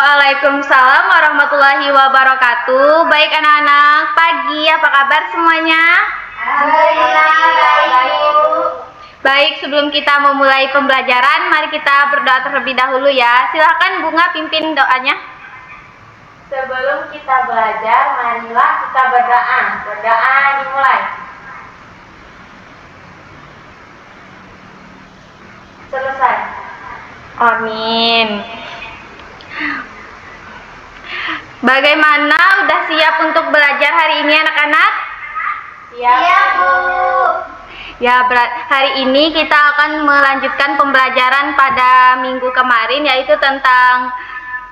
Waalaikumsalam warahmatullahi wabarakatuh. Baik anak-anak, pagi, apa kabar semuanya? Alhamdulillah baik. Baik, sebelum kita memulai pembelajaran, mari kita berdoa terlebih dahulu ya. Silahkan Bunga pimpin doanya. Sebelum kita belajar, marilah kita berdoa. Berdoa dimulai. Selesai. Amin. Bagaimana? Udah siap untuk belajar hari ini anak-anak? Siap, Bu. Ya, hari ini kita akan melanjutkan pembelajaran pada minggu kemarin, yaitu tentang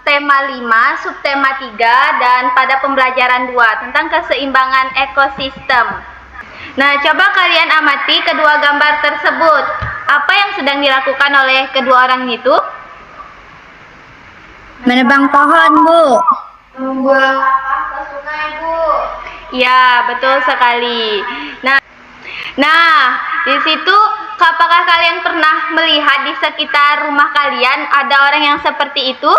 tema 5, subtema 3, dan pada pembelajaran 2 tentang keseimbangan ekosistem. Nah, coba kalian amati kedua gambar tersebut. Apa yang sedang dilakukan oleh kedua orang itu? Menebang pohon, Bu. Membuang sampah ke sungai, Bu. Ya, betul sekali. Nah, di situ apakah kalian pernah melihat di sekitar rumah kalian ada orang yang seperti itu?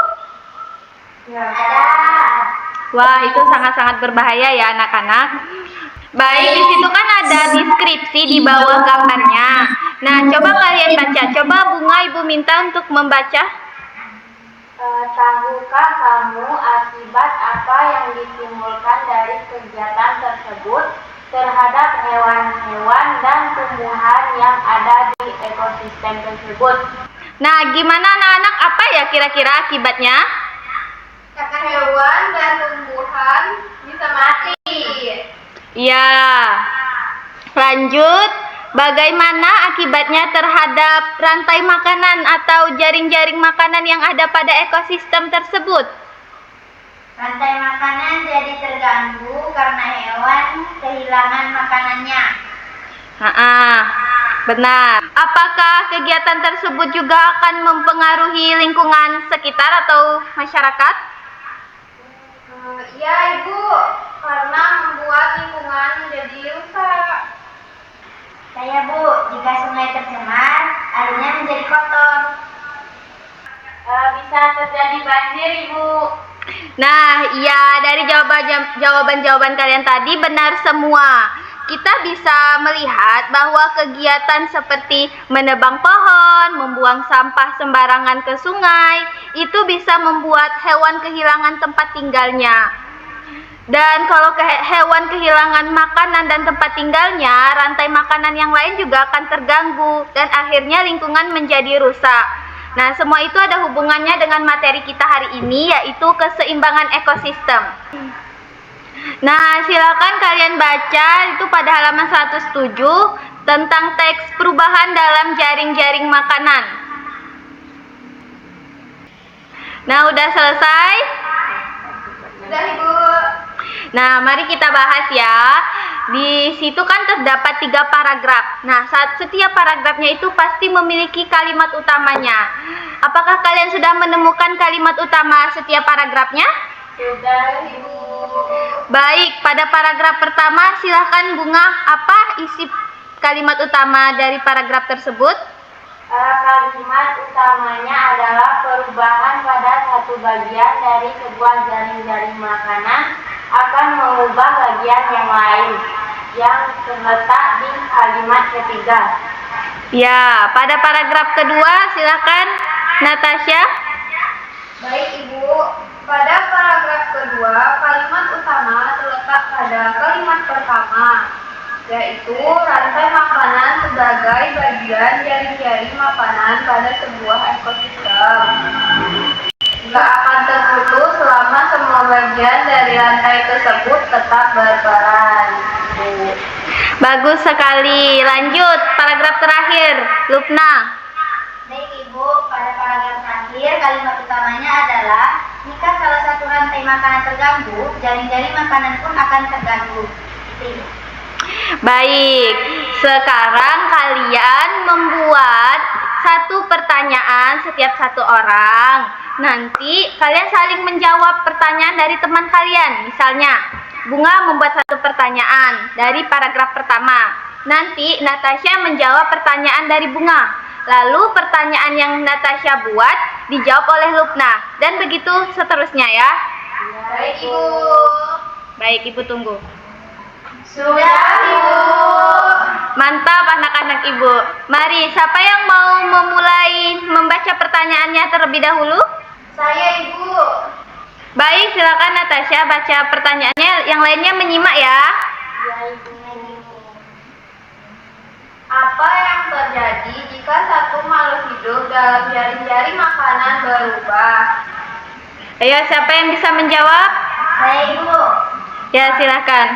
Ya, ada. Wah, itu sangat-sangat berbahaya ya anak-anak. Baik, di situ kan ada deskripsi di bawah gambarnya. Nah, coba kalian baca. Coba Bunga, Ibu minta untuk membaca. Tahukah kamu akibat apa yang ditimbulkan dari kegiatan tersebut terhadap hewan-hewan dan tumbuhan yang ada di ekosistem tersebut? Nah, gimana anak-anak? Apa ya kira-kira akibatnya? Karena hewan dan tumbuhan bisa mati. Ya, lanjut. Bagaimana akibatnya terhadap rantai makanan atau jaring-jaring makanan yang ada pada ekosistem tersebut? Rantai makanan jadi terganggu karena hewan kehilangan makanannya. Benar. Apakah kegiatan tersebut juga akan mempengaruhi lingkungan sekitar atau masyarakat? Iya, Ibu, karena membuat lingkungan menjadi rusak. Saya, Bu, jika sungai tercemar, airnya menjadi kotor. Bisa terjadi banjir, Ibu. Nah, iya, dari jawaban-jawaban kalian tadi benar semua. Kita bisa melihat bahwa kegiatan seperti menebang pohon, membuang sampah sembarangan ke sungai, itu bisa membuat hewan kehilangan tempat tinggalnya. Dan kalau hewan kehilangan makanan dan tempat tinggalnya, rantai makanan yang lain juga akan terganggu dan akhirnya lingkungan menjadi rusak. Nah, semua itu ada hubungannya dengan materi kita hari ini, yaitu keseimbangan ekosistem. Nah, silakan kalian baca itu pada halaman 107 tentang teks perubahan dalam jaring-jaring makanan. Nah, udah selesai? Sudah, Ibu. Nah, mari kita bahas ya. Di situ kan terdapat 3 paragraf. Nah, setiap paragrafnya itu pasti memiliki kalimat utamanya. Apakah kalian sudah menemukan kalimat utama setiap paragrafnya? Sudah, Ibu. Baik, pada paragraf pertama silahkan Bunga, apa isi kalimat utama dari paragraf tersebut? Kalimat utamanya adalah perubahan pada satu bagian dari sebuah jaring-jaring makanan akan mengubah bagian yang lain yang terletak di kalimat ketiga. Ya, pada paragraf kedua silahkan Natasha. Baik, Ibu. Pada paragraf kedua, kalimat utama terletak pada kalimat pertama, yaitu rantai makanan sebagai bagian jaring-jaring makanan pada sebuah ekosistem. Nggak akan terputus selama semua bagian dari rantai tersebut tetap berperan. Bagus sekali. Lanjut, paragraf terakhir, Lupna. Baik, Ibu, pada paragraf terakhir kalimat utamanya adalah jika salah satu rantai makanan terganggu, jaring-jaring makanan pun akan terganggu. Baik, sekarang kalian membuat satu pertanyaan setiap satu orang. Nanti kalian saling menjawab pertanyaan dari teman kalian. Misalnya, Bunga membuat satu pertanyaan dari paragraf pertama. Nanti Natasha menjawab pertanyaan dari Bunga. Lalu pertanyaan yang Natasha buat dijawab oleh Lupna. Dan begitu seterusnya ya. Baik, Ibu. Baik, Ibu tunggu. Sudah, Ibu. Mantap anak-anak Ibu. Mari, siapa yang mau memulai membaca pertanyaannya terlebih dahulu? Saya, Ibu. Baik, silakan Natasha baca pertanyaannya. Yang lainnya menyimak ya. Ya, Ibu. Apa yang terjadi jika satu makhluk hidup dalam jaring-jaring makanan berubah? Ayo, siapa yang bisa menjawab? Saya, Ibu. Ya, silakan.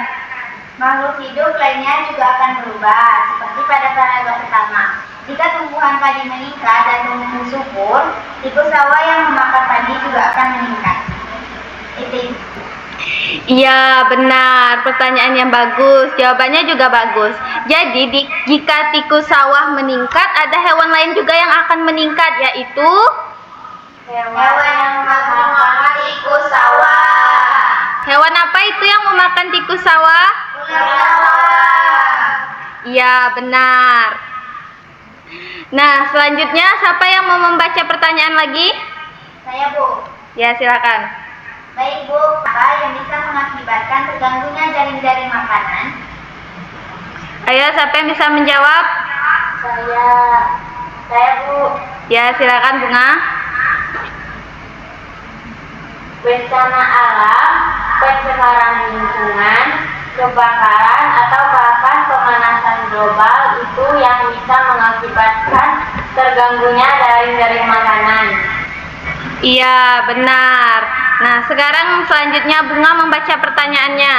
Makhluk hidup lainnya juga akan berubah, seperti pada paragraf pertama. Jika tumbuhan padi meningkat dan tumbuh subur, tikus sawah yang memakan padi juga akan meningkat. Itu. Iya, benar. Pertanyaan yang bagus. Jawabannya juga bagus. Jadi, jika tikus sawah meningkat, ada hewan lain juga yang akan meningkat, yaitu Hewan yang memakan tikus sawah. hewan apa itu yang memakan tikus sawah? Ular sawah. Iya, benar. Nah, selanjutnya siapa yang mau membaca pertanyaan lagi? Saya, Bu. Ya, silakan. Baik, Bu. Apa yang bisa mengakibatkan terganggunya jaring-jaring makanan? Ayo, siapa yang bisa menjawab? Saya, Bu. Ya, silakan Bunga. Bencana alam, pencemaran lingkungan, kebakaran, atau bahkan pemanasan global itu yang bisa mengakibatkan terganggunya jaring-jaring makanan. Iya, benar. Nah, sekarang selanjutnya Bunga membaca pertanyaannya.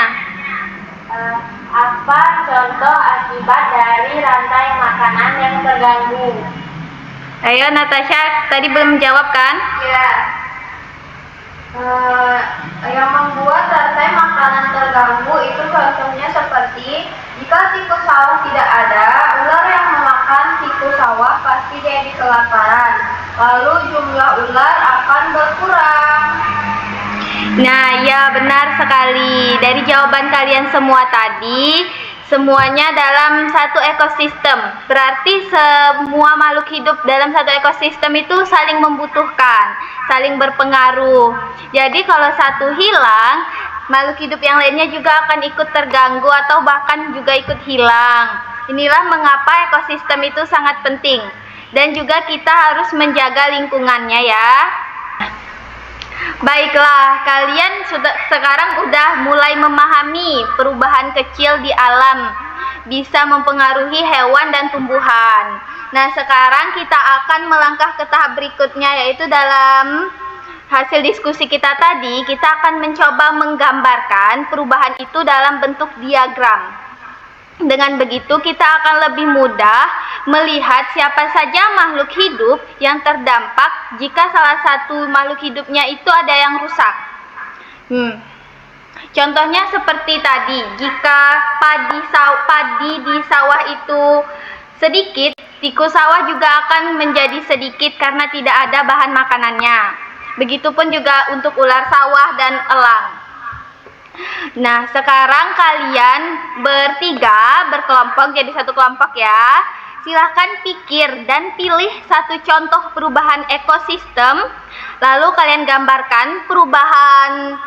Apa contoh akibat dari rantai makanan yang terganggu? Ayo, Natasha, tadi belum menjawab kan? Ya. Yang membuat rantai makanan terganggu itu contohnya seperti jika tikus sawah tidak ada, ular yang memakan tikus sawah pasti jadi kelaparan. Lalu jumlah ular akan berkurang. Nah, ya benar sekali. Dari jawaban kalian semua tadi, semuanya dalam satu ekosistem. Berarti semua makhluk hidup dalam satu ekosistem itu saling membutuhkan, saling berpengaruh. Jadi kalau satu hilang, makhluk hidup yang lainnya juga akan ikut terganggu atau bahkan juga ikut hilang. Inilah mengapa ekosistem itu sangat penting. Dan juga kita harus menjaga lingkungannya ya. Baiklah, kalian sekarang udah mulai memahami perubahan kecil di alam bisa mempengaruhi hewan dan tumbuhan. Nah, sekarang kita akan melangkah ke tahap berikutnya, yaitu dalam hasil diskusi kita tadi, kita akan mencoba menggambarkan perubahan itu dalam bentuk diagram. Dengan begitu, kita akan lebih mudah melihat siapa saja makhluk hidup yang terdampak jika salah satu makhluk hidupnya itu ada yang rusak. Contohnya seperti tadi, jika padi di sawah itu sedikit, tikus sawah juga akan menjadi sedikit karena tidak ada bahan makanannya. Begitupun juga untuk ular sawah dan elang. Nah, sekarang kalian bertiga berkelompok jadi satu kelompok ya. Silahkan pikir dan pilih satu contoh perubahan ekosistem. Lalu kalian gambarkan perubahan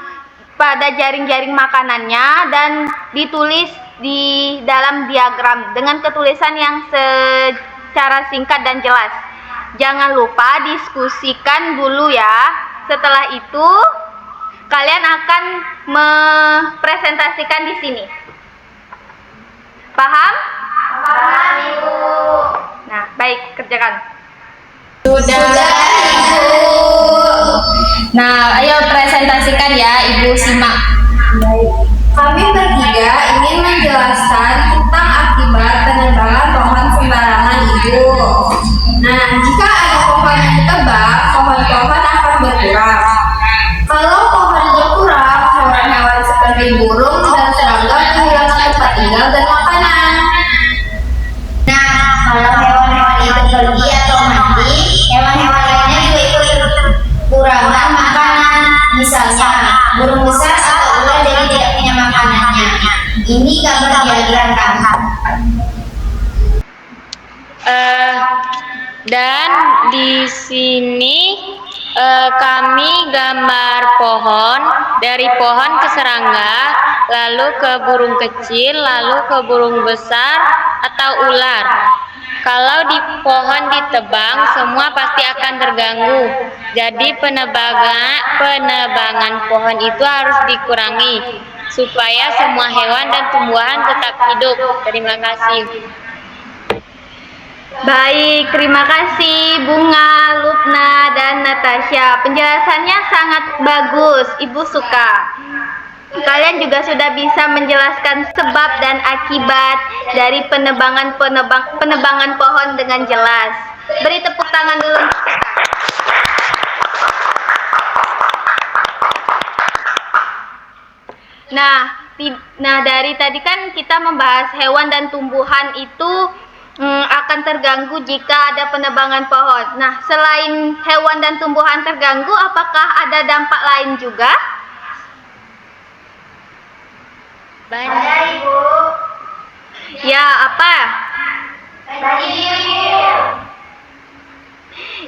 pada jaring-jaring makanannya dan ditulis di dalam diagram dengan ketulisan yang secara singkat dan jelas. Jangan lupa diskusikan dulu ya. Setelah itu kalian akan mempresentasikan di sini. Paham? Paham, Ibu. Nah, baik, kerjakan. Sudah, Ibu. Nah, ayo presentasikan ya, Ibu simak. Kami bertiga ingin menjelaskan tentang akibat penebangan pohon sembarangan itu. Nah, jika ada pohon yang ditebang, pohon-pohon akan berkurang. Kalau pohon berkurang, hewan-hewan seperti burung dan serangga kehilangan tempat tinggal dan makanan. Nah, kalau hewan-hewan itu pergi atau mati, hewan-hewan lainnya juga ikut kekurangan makanan. Misalnya, burung besar atau ular jadi tidak punya makanannya. Ini gambar diagram kan? Dan di sini Kami gambar pohon, dari pohon ke serangga, lalu ke burung kecil, lalu ke burung besar atau ular. Kalau di pohon ditebang, semua pasti akan terganggu. Jadi penebangan pohon itu harus dikurangi supaya semua hewan dan tumbuhan tetap hidup. Terima kasih. Baik, terima kasih Bunga, Lupna, dan Natasha. Penjelasannya sangat bagus, Ibu suka. Kalian juga sudah bisa menjelaskan sebab dan akibat dari penebangan pohon dengan jelas. Beri tepuk tangan dulu untuk kita. Nah, dari tadi kan kita membahas hewan dan tumbuhan itu akan terganggu jika ada penebangan pohon. Nah, selain hewan dan tumbuhan terganggu, apakah ada dampak lain juga? Banyak. Ibu. Ya, apa?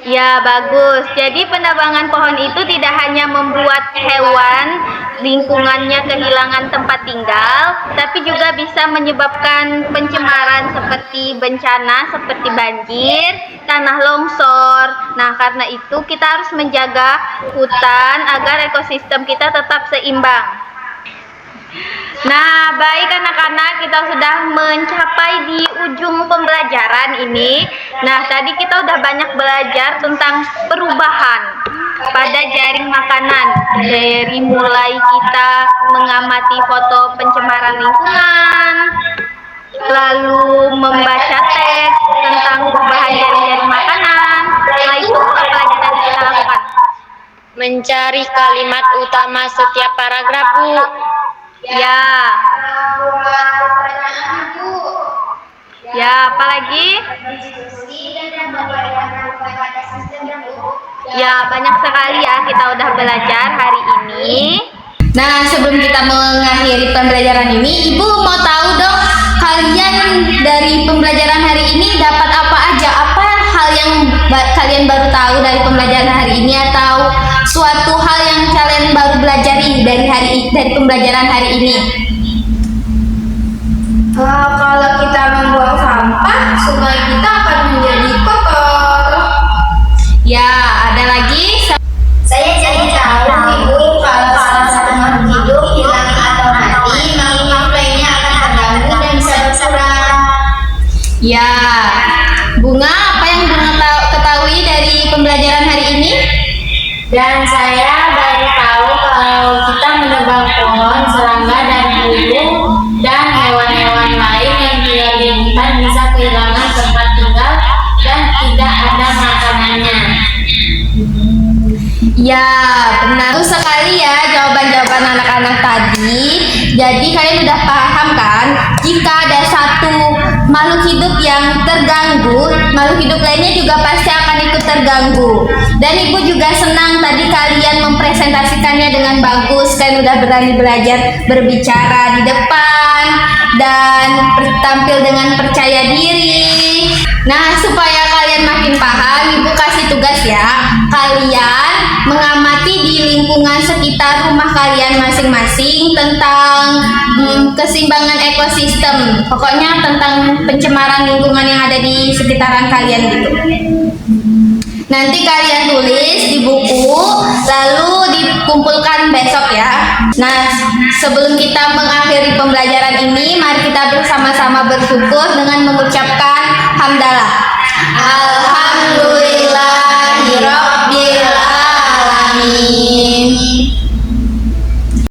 Ya, bagus. Jadi penebangan pohon itu tidak hanya membuat hewan lingkungannya kehilangan tempat tinggal, tapi juga bisa menyebabkan pencemaran seperti bencana seperti banjir, tanah longsor. Nah, karena itu kita harus menjaga hutan agar ekosistem kita tetap seimbang. Nah, baik anak-anak, kita sudah mencapai di ujung pembelajaran ini. Nah, tadi kita udah banyak belajar tentang perubahan pada jaring makanan. Dari mulai kita mengamati foto pencemaran lingkungan, lalu membaca teks tentang perubahan jaring makanan. Setelah itu, apa lagi tadi kita lakukan? Mencari kalimat utama setiap paragraf, Bu. Ya. Ya, apa lagi? Ya, banyak sekali ya kita udah belajar hari ini. Nah, sebelum kita mengakhiri pembelajaran ini, Ibu mau tahu dong, kalian dari pembelajaran hari ini dapat apa aja? Apa hal yang kalian baru tahu dari pembelajaran hari ini, atau suatu hal yang kalian baru pelajari dari pembelajaran hari ini? Kalau kita membuang sampah, sungai kita akan menjadi kotor. Ya, ada lagi. Saya jadi tahu, Ibu, kalau salah satu makhluk hidup hilang atau mati, makhluk lainnya akan terganggu dan bisa berkurang. Ya, Bunga, apa yang Bunga ketahui dari pembelajaran hari ini? Dan saya baru tahu kalau kita menebang pohon, serangga dan burung dan hewan-hewan lain yang tinggal di hutan bisa kehilangan tempat tinggal dan tidak ada makanannya. Ya, benar sekali ya jawaban-jawaban anak-anak tadi. Jadi kalian udah paham kan? Jika ada satu makhluk hidup yang terganggu, makhluk hidup lainnya juga pasti akan ikut terganggu. Dan Ibu juga senang tadi kalian mempresentasikannya dengan bagus. Kalian udah berani belajar berbicara di depan dan tampil dengan percaya diri. Nah, supaya kalian makin paham, Ibu kasih tugas ya. Kalian mengamati di lingkungan sekitar rumah kalian masing-masing tentang keseimbangan ekosistem. Pokoknya tentang pencemaran lingkungan yang ada di sekitaran kalian gitu. Nanti kalian tulis di buku, lalu dikumpulkan besok ya. Nah, sebelum kita mengakhiri pembelajaran ini, mari kita bersama-sama bersyukur dengan mengucapkan hamdalah. Alhamdulillahirabbil alamin.